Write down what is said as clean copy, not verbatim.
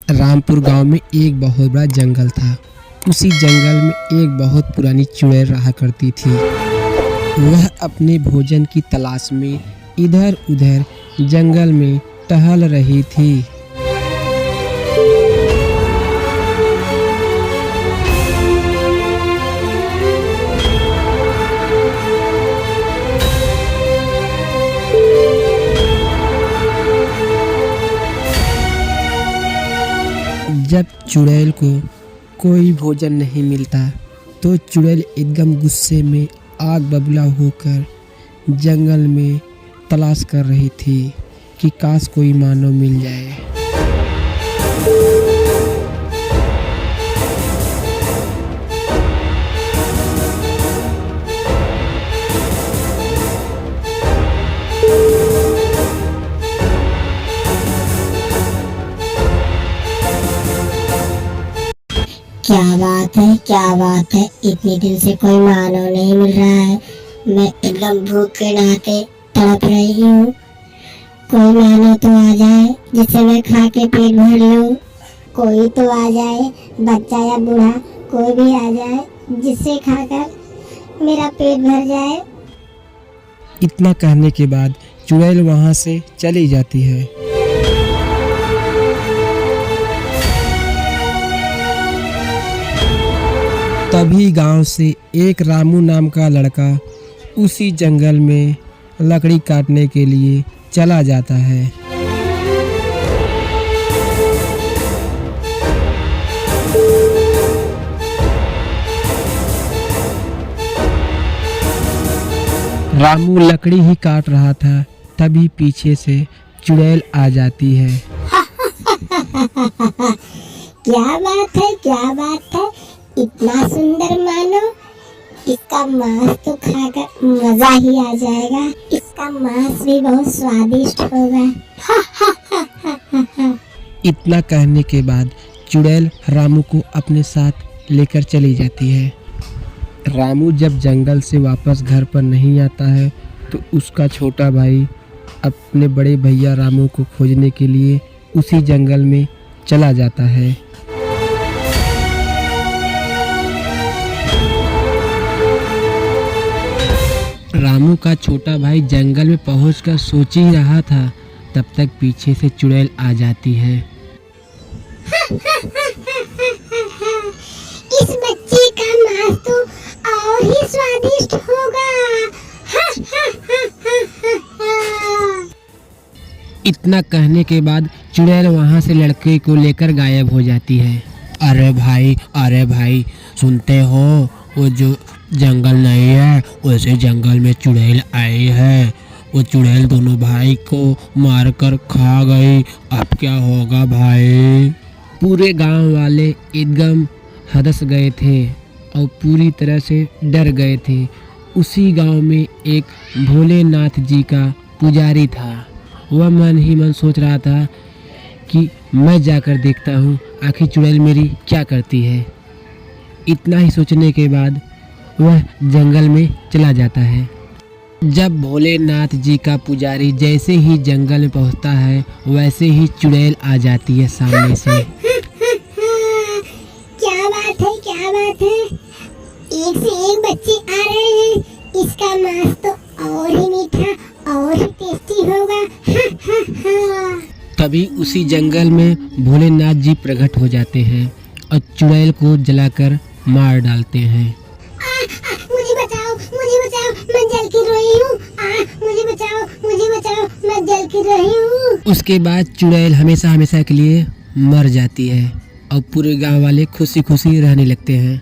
रामपुर गांव में एक बहुत बड़ा जंगल था। उसी जंगल में एक बहुत पुरानी चुड़ैल रहा करती थी। वह अपने भोजन की तलाश में इधर उधर जंगल में टहल रही थी। जब चुड़ैल को कोई भोजन नहीं मिलता तो चुड़ैल एकदम गुस्से में आग बबूला होकर जंगल में तलाश कर रही थी कि काश कोई मानव मिल जाए। क्या बात है, इतने दिन से कोई मानव नहीं मिल रहा है। मैं एकदम भूख के नहाते तड़प रही हूँ। कोई मानव तो आ जाए जिसे मैं खा के पेट भर लूँ। कोई तो आ जाए, बच्चा या बूढ़ा कोई भी आ जाए जिसे खाकर मेरा पेट भर जाए। इतना कहने के बाद चुड़ैल वहां से चली जाती है। तभी गांव से एक रामू नाम का लड़का उसी जंगल में लकड़ी काटने के लिए चला जाता है। रामू लकड़ी ही काट रहा था, तभी पीछे से चुड़ैल आ जाती है। क्या बात है, इतना सुंदर मानव, इसका मांस तो खाकर मजा ही आ जाएगा। इसका मांस भी बहुत स्वादिष्ट होगा। इतना कहने के बाद चुड़ैल रामू को अपने साथ लेकर चली जाती है। रामू जब जंगल से वापस घर पर नहीं आता है तो उसका छोटा भाई अपने बड़े भैया रामू को खोजने के लिए उसी जंगल में चला जाता है। रामू का छोटा भाई जंगल में पहुंचकर सोच ही रहा था, तब तक पीछे से चुड़ैल आ जाती है। इस बच्चे का मांस तो और ही स्वादिष्ट होगा। इतना कहने के बाद चुड़ैल वहां से लड़के को लेकर गायब हो जाती है। अरे भाई सुनते हो, वो जो जंगल नहीं है उसी जंगल में चुड़ैल आई है। वो चुड़ैल दोनों भाई को मारकर खा गई। अब क्या होगा भाई? पूरे गांव वाले एकदम हदस गए थे और पूरी तरह से डर गए थे। उसी गांव में एक भोलेनाथ जी का पुजारी था। वह मन ही मन सोच रहा था कि मैं जाकर देखता हूँ आखिर चुड़ैल मेरी क्या करती है। इतना ही सोचने के बाद वह जंगल में चला जाता है। जब भोलेनाथ जी का पुजारी जैसे ही जंगल में पहुंचता है वैसे ही चुड़ैल आ जाती है सामने से। क्या बात है, एक से एक बच्चे आ रहे हैं। इसका मांस तो और ही मीठा और ही टेस्टी होगा। तभी उसी जंगल में भोलेनाथ जी प्रकट हो जाते हैं और चुड़ैल को जलाकर मार डालते हैं। मुझे बचाओ, मैं जल की रही हूँ। मुझे बचाओ, मैं जल की रही हूँ। उसके बाद चुड़ैल हमेशा के लिए मर जाती है और पूरे गांव वाले खुशी खुशी रहने लगते हैं।